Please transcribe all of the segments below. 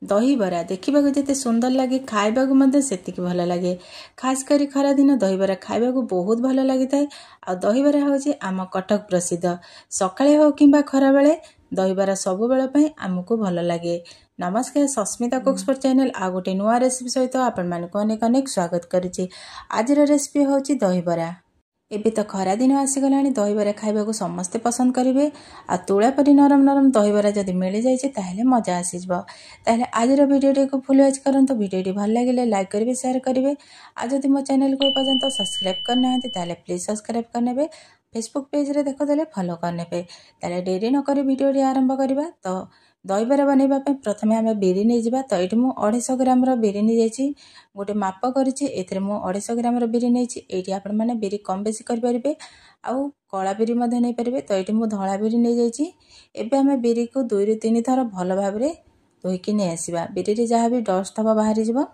दही बरा देखा जिते सुंदर लगे खाइबा सेतिकी भल लगे। खास करी खरा दिन दही बरा खाइबा बहुत भल लगी था। आ दही बरा हूँ आम कटक प्रसिद्ध। सकाळे हो कि खरा बेले दही बरा सब बेले आमको भल लगे। नमस्कार, सस्मिता कुक्स फॉर चैनल आ गोटे नुआ रेसिपी सहित आपण मानक अनेक अनेक स्वागत करुच्ची। आज रेसिपी हूँ दही बरा। एबे तो खरा दिन आसीगला दही बरा खाइबा को समस्ते पसंद करेंगे। आ तुला परी नरम नरम दही बरा जदि मिल जाए ताहले मजा आसीज। ताहले आज वीडियो को फुल वाच करंतु। वीडियो भल लगे लाइक करेंगे, शेयर करेंगे। आज जदि मो चैनल को पर्यंत सब्सक्राइब करना ताहले प्लीज सब्सक्राइब करने। फेसबुक पेज रे देखो देले फॉलो करने। ताहले डेरी न करी वीडियो आरंभ करबा। तो दही बरा बनैबा प्रथमे आम बिरी नहीं जावा। तो ये मुझे 250 ग्राम बिरी नहीं जाइए। गोटे माप करुच्ची एथिरे मु 250 ग्राम बिरी नहीं। ये आपण मैंने बिरी कम बेसी करें। आउ कला बिरी नहीं पारे। तो ये मुझे धला बिरी नहीं जाइए। एबे आम बिरी को 2 ରୁ 3 थर भल भाव धोईकी नहीं आसवा। बिरी जहाँ भी डस्ट हम बाहरी जीव।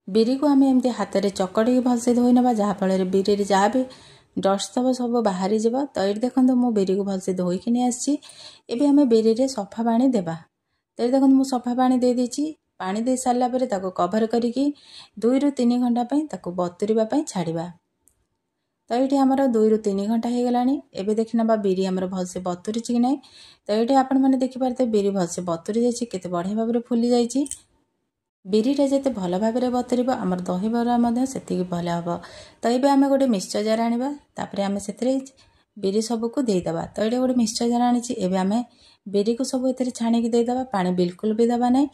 बिरी को आम एमती हाथ में चकड़ी भलसे धोई ना जहाँफल बिरी जहाँ भी डस्ट थब सब बाहरी जीव। तो ये देखो मु बिरी को भलसे धोईकी नहीं आसी। एबे आम बिरी रे सफा पानी देबा। तो ये देखो मुझे सफा पानी दे देछि। पानी दे सारा पर कभर करिकी 2 ରୁ 3 घंटा बतुरवा छाड़वा। तो ये आमर 2 ରୁ 3 घंटा हो गला। एबे देखना बिरी आमर भलसे बतुरी कि नहीं। तो ये आपण मैंने देखिपारे बिरी भलसे बतुरी जाइए केते बढ़िया भाव फुली जाइए। बिरीटा जिते भल भाव बतुरब आमर दही बरा से भल हम। तो ये आम गोटे मिक्सचर जार आनिबा। तापरे आम से बिरी सबको देदेबा। तो ये गोटे मिक्सचर जार आनी। एबे आम बिरी को सब ए छाणिकी देदेबा। पानी बिल्कुल भी देवा नहीं।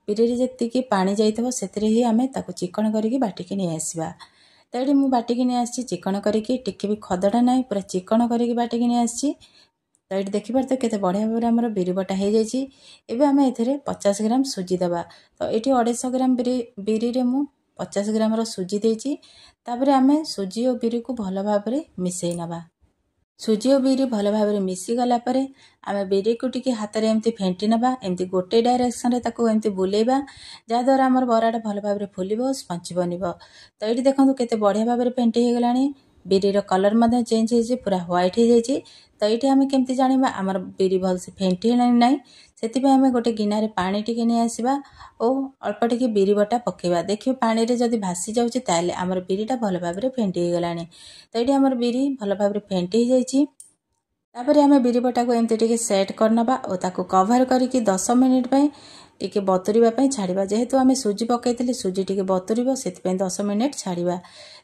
बिरी जी पानी जाइए से ही आम चिकन करके बाटिकी नहीं आसवा। तो ये मुझे बाटिकी नहीं आसी चिकन करके टिके भी खदड़ा ना पूरा चिकन करके बाटिकी नहीं आसी। तो ये देखिपारे केते बढ़िया भाव आमर बिरी बटा हो जाइए। एबे आम ए 50 ग्राम सुजी देवा। तो ये 250 ग्राम बिरी रे मु 50 ग्राम सुजी देइछि। तापरे आम सुजी और बिरी को भल भाव मिसई नवा। सुजी और बिरी भल भाव मिसी गला परे आम बिरी को टिके हाथ में एमती फेंटी नवा। एमती गोटे डायरेक्शन रे ताको एमती बुलेबा जहाँद्वारा आमर बराटा भल भाव फुलिबो स्पंज बनिबो। तो ये देखो केते बढ़िया भाव फेंटी हो गलानी। बिरीर कलर मध्य चेंज हो पूरा व्हाइट हो जाइए। तो ये आम केमती जाना आमर बिरी भलसे फेंटी ना से आम गोटे गिनारे पानी टिके नहीं आसवा और अल्प टिके बिरी बटा पकेबा। देखिए पानी रे जदि भासी जाउछि ताले आमर बिरीटा भल भाव फेंटी हो गलानी। तो ये आमर बिरी भल भाव फेंटी हो जाइए। तापर आम बिरी बटा को एमती टिके सेट करनबा और ताको कवर करके 10 मिनिट टिके बतुरवा छाड़वा। जेहेतु आम सुजी पकईले सुजी टिके बतुरब से 10 मिनिट छाड़वा।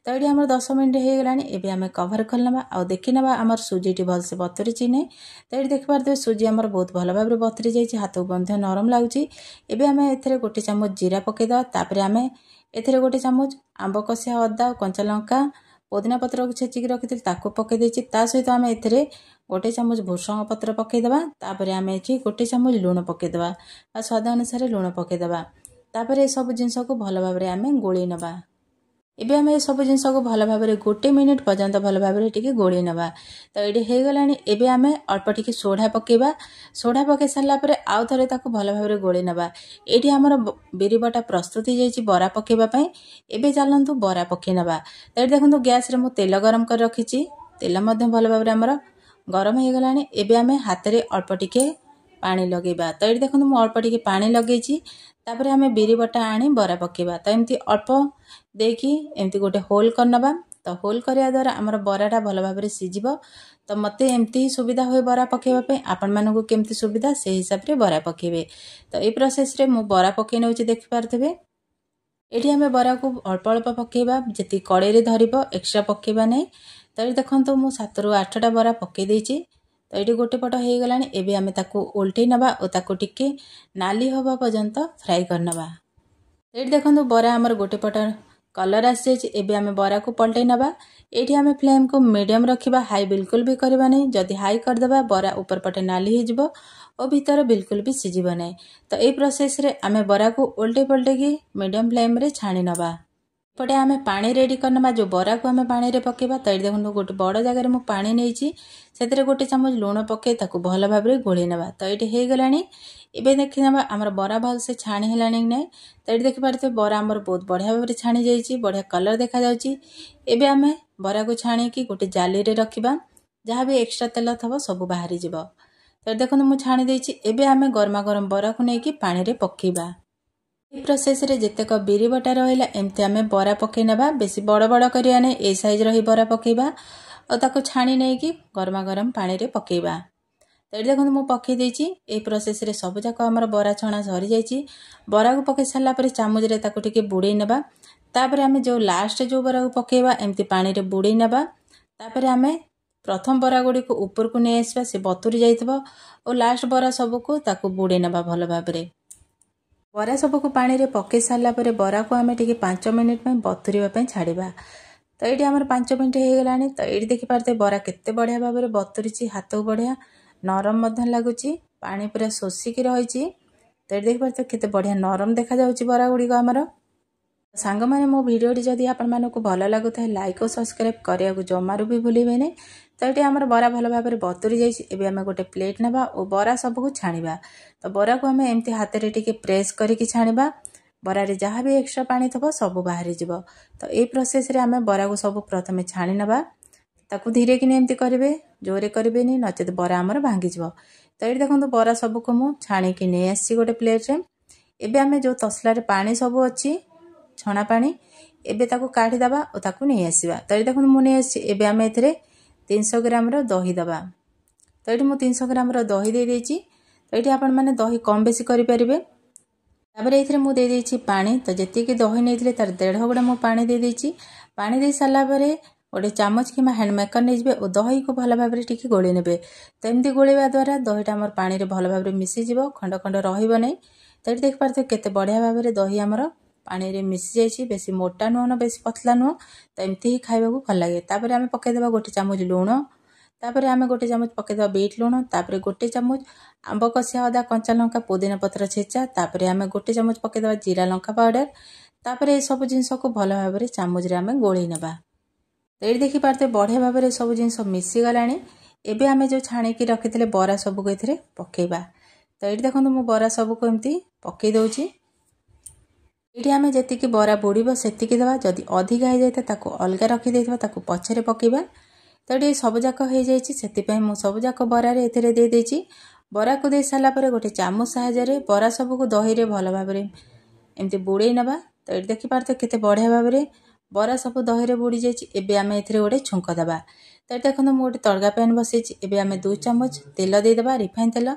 तो ये आमर 10 मिनिट हो गला। एबे आम कवर खोलना और देखी ना आमर सुजी टी भलसे बतुरी नहीं। तो ये देखिपारे सुजी आमर बहुत भल भाव बतुरी जाइए। हाथ को बंध नरम लगुच। एबे आम ए गोटे चामच जीरा पकईदे। तापर आम ए गोटे चामच आंब कषिया अदा कंचा लंका पुदीना पत्र को छेचिकी रखी ताको पकई देछि। ता सहित आम ए गोटे चामच भूसंग पत्र पकईदेवा। तापर आम ये गोटे चामच लुण पकईदेवा। स्वाद अनुसार लुण पकईदेवा। तापर ये सब जिनस को भल भाव आम गोली नवा। एबे आम सब जिनस को भल भाव 1 मिनिट पर्यंत भल भाव गोली नवा। तो ये हो गला। एबे आम अल्प टिके सोढ़ा पकेबा। सोढ़ा पकई सारा पर आउ थे भल भाव गोली नवा। ये आमर बिरी बटा प्रस्तुत हो जाइए बरा पकेबा। एबे चलतु बरा पकई नवा। तो ये देखो गैस रे मु तेल गरम कर रखी। तेल भल भाव आमर गरम हो गला। एबे आम हाथ में अल्प टिके पानी लगेबा। तो ये देखो मुझे अल्प टिके पानी लगे। तापर आम बिरी बटा आनी बरा पकेबा। तो एमती अल्प देकी एमती गोटे होल करनबा। तो होल करिया द्वारा आमर बराटा भल भाव सीझिब। तो मते एमती सुविधा हुए बरा पकेबा। आपण मानकु केमती सुविधा से हिसाब रे बरा पकेबे। तो ये प्रोसेस रे मु बरा पकई नउछि देखि पारथबे। एठी आमे बरा को अल्प अल्प पकेबा जति कड़े रे धरिबो एक्स्ट्रा पकेबा नै। तो ये देखंतु मु 7 ରୁ 8टा बरा पकई देछि। तो ये गोटे पट हो गला। एबे आमे ताको उल्टै नबा और ताको टिके नाली हवा पर्यंत फ्राई करनबा। ये देखंतु बरा आमर गोटे पट कलर आसी जाइए। एबे आमे बरा को पलटै नबा। एठी आमे फ्लेम को मीडियम रखिबा। हाई बिल्कुल भी करबा नहीं। जदि हाई करदेबा बरा ऊपर पटे नाली हो जिवो और भीतर बिल्कुल भी सीझिब नहीं। तो ये प्रोसेस रे आमे बरा को उल्टे पलटे की मीडियम फ्लेम रे छाणी नबा। पटे आमे पानी रेडी करनबा जो बरा को आमे पानी रे पकेबा। तो ये देखो गोटे बड़ जगह मु पानी नहीं से गोटे चामच लुण पकई ताको भल भाव गोली नबा। तो ये हो गला। एबे देखिना आमर बरा भल से छाणी हेलानी नहीं। तो ये देखिपारे बरा आमर बहुत बढ़िया भाव छाणी जाइए बढ़िया कलर देखा जाउची। एबे आमे बरा को छाणी की गोटे जाली रे रखिबा। जहाँ भी एक्स्ट्रा तेल थबो सब बाहरी जीवो। तो देखो मु छाणी देछि। एबे आमे गरमा गरम बरा को नेकी पानी रे पकेबा। ए प्रोसेस रे जेतेक बिरी बटा रहिला एमते आमे बरा पके नबा। बेसी बड़ बड़ करिया नै ए साइज रही बरा पकेबा और ताको छाणी नेकी गरमा गरम पानी रे पकेबा। तो ये देखो मु पके देछि। ए प्रोसेस रे सब जाक हमर बरा छणा सरी जाइछि। बरा को पके साला पर चामच रे ताको टिके बुडे नबा। तापर आमे जो लास्ट जो बरा को पकेबा एमती पानी रे बुडे नबा। तापर आमे प्रथम बरा गुडी को ऊपर को नै आसबा से बतुरी जाइतबो और लास्ट बरा सब को ताको बुडे नबा भलो भाबरे। बरा सब को पानी रे पके साला पर बरा को आमे टिके 5 मिनिट में बतुरीबा पय छाडीबा। तो ये आमर 5 मिनिट हो गलानी। तो ये देखि पारते बरा केते बढ़िया भाबरे बतुरीछि। हाथ को बढ़िया नरम मधन लागुछि। पानी पूरा शोषिकी रहिछि। तो ये देखि पारते केते बढ़िया नरम देखा जाउछि बरा गुडी को हमर। सांग माने मो वीडियो जदि आपण मानको भलो लागुथाय लाइक और सब्सक्राइब करिया को जमारू भी भूलिबे नै। तो ये हमर बरा भलो भाबरे बतुरी जाइछि। एबे हमें गोटे प्लेट नबा और बरा सब को छाणीबा। तो बरा को हमें एमती हाथ रे टिके प्रेस करिकि छाणीबा। बरा रे जहाँ भी एक्स्ट्रा पानी थबो सब बाहरी जिवो। तो ए प्रोसेस रे हमें बरा को सब प्रथमे छाणी नबा। ताकू धीरे किने एमती करिवे जोरे करिवे नि नचेत बरा हमर भांगी जिवो। तो ये देखंतु बरा सब को मु छाणी कि नै आसी गोटे प्लेट रे। एबे हमें जो तसला रे पानी सब अछि छणा पानी एबे ताकू काढी दबा और ताकू नै आसीबा। तो ये देखंतु मु नै आसी। एबे हमें एथरे 300 ग्राम रो दही दबा। तो ये मु 300 ग्राम रो दही दे देछि। तो ये आपण माने दही कम बेसी करि परिबे। तापर एथरे मु दे देछि पानी। तो जेति कि दही नेथिले तार 1.5 गुणा मु पानी दे देछि। पानी दे साला परे गोटे चामच कि हैंड मेकर नै जबे और दही को भलो भाबरे टिके गोळी नेबे। तो एमती गोळीबा द्वारा दहीटा हमर पानी रे भलो भाबरे मिसी जिवो खंड खंड रहिबो नै। तो ये देख पारते केते बढ़िया भाबरे दही हमर पानी रे मिसी जाइछि। बेसी मोटा नुह न बेसी पतला नुह। तो एमती ही खाइबा को भल लागे। तापर आमे पके देबा गोटे चामच लूण। तापर आमे गोटे चामच पके देबा बीट लूण। तापर गोटे चामच आंब कसिया अदा कंचा लंका पुदीना पत्र छेचा। तापर आमे गोटे चामच पके देबा जीरा लंका पाउडर। तापर ए सब जिंस को भलो भाबरे चामच रे आमे गोळी नेबा। तो ये देखि पारते बढ़िया भाबरे सब जिंस मिसी गलानी। एबे आमे जो छाणी की रखिथिले बरा सब को एथरे पकेबा। तो ये देखंतु मु बरा सब को एमती पके दउछि। एठी आमे जेति कि बरा बुडीबो सेति कि देबा। जदि अधिक आइ जायता ताको अलगा रखि देथबा ताको पछरे पकेबा। तो ये सब जाक हो जाइछि। सेति पय मु सब जाक बरा रे एथरे दे देछि। बरा को दे साला परे गोटे चामच सहायता रे बरा सब को दही रे भलो भाबरे एमती बुडे नबा। तो ये देखि पारते केते बढ़िया भाबरे बरा सब दही रे बुडी जाइछि। एबे आमे एथरे गोटे छुंक दबा। तो देखो मु गोटे तड़का पैन बसैछि। एबे आमे 2 चम्मच तेल दे देबा रिफाइन तेल।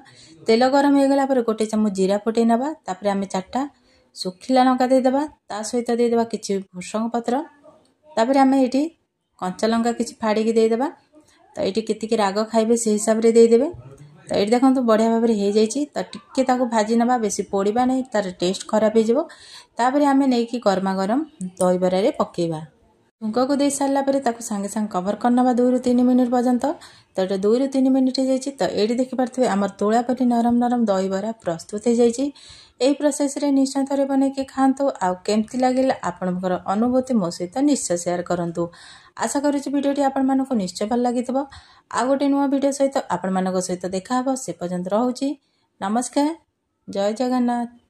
तेल गरम हो गला पर गोटे चम्मच जीरा फुटे नबा। तापर आमे 4टा सुखिला लंका दे देबा। ता सहित दे देबा किछि भुसंग पत्र। तापर आमे एठी कंचा लंका किछि फाड़ी के दे देबा। तो एठी केति के राग खाइबे से हिसाब रे दे देबे। तो ये देखंतु बढ़िया भाबरे हे जाइछि। तो टिके ताको भाजी नबा बेसी पोड़ीबा नै तार टेस्ट खराब हे जिवो। तापर आमे नै कि गरमा गरम दही बरा रे पकेबा। छुंक को दे सारला परे ताको संगे संग कवर करनबा 2 ରୁ 3 मिनिट पर्यंत। तो ये 2 ରୁ 3 मिनिट हे जाइछि। तो एठी देखि पारथिबे हमर तोळा परि नरम नरम दही बरा प्रस्तुत हे जाइछि। एही प्रोसेस रे निश्चय थरे बने के खांतु। आ केमति लागिला आपनकर अनुभूति मो सहित निश्चय शेयर करंतु। आशा करूछि वीडियोटी आपण मानको निश्चय भल लागितबो। आ गोटे नुवा वीडियो सहित आपण मानको सहित देखा हबो। से पर्यंत रहूछि नमस्कार। जय जगन्नाथ।